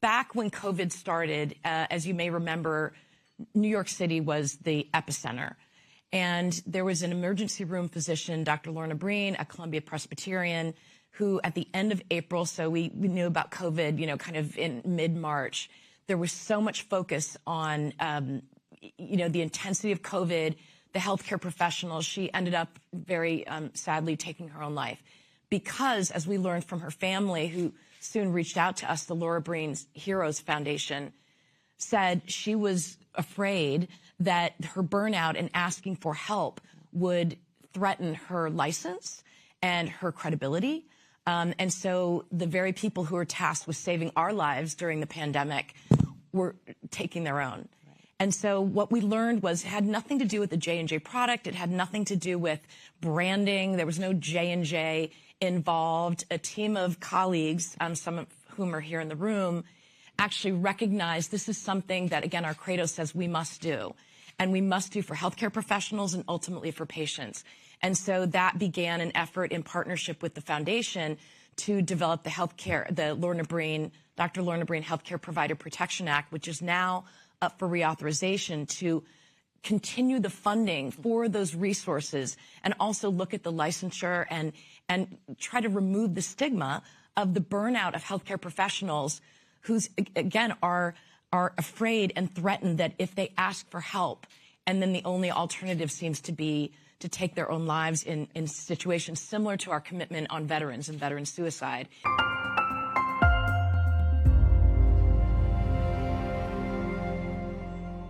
back when COVID started, as you may remember, New York City was the epicenter. And there was an emergency room physician, Dr. Lorna Breen, at Columbia Presbyterian, who at the end of April, so we knew about COVID, you know, kind of in mid-March, there was so much focus on, you know, the intensity of COVID, the healthcare professionals. She ended up very sadly taking her own life because, as we learned from her family, who soon reached out to us, the Laura Breen Heroes Foundation, said she was afraid that her burnout and asking for help would threaten her license and her credibility. And so the very people who were tasked with saving our lives during the pandemic were taking their own. And so what we learned was it had nothing to do with the J&J product. It had nothing to do with branding. There was no J&J involved. A team of colleagues, some of whom are here in the room, actually recognized this is something that, again, our credo says we must do. And we must do for healthcare professionals and ultimately for patients. And so that began an effort in partnership with the foundation to develop the Lorna Breen, Dr. Lorna Breen Healthcare Provider Protection Act, which is now up for reauthorization to continue the funding for those resources and also look at the licensure and try to remove the stigma of the burnout of healthcare professionals who's, again, are afraid and threatened that if they ask for help, and then the only alternative seems to be to take their own lives in situations similar to our commitment on veterans and veteran suicide.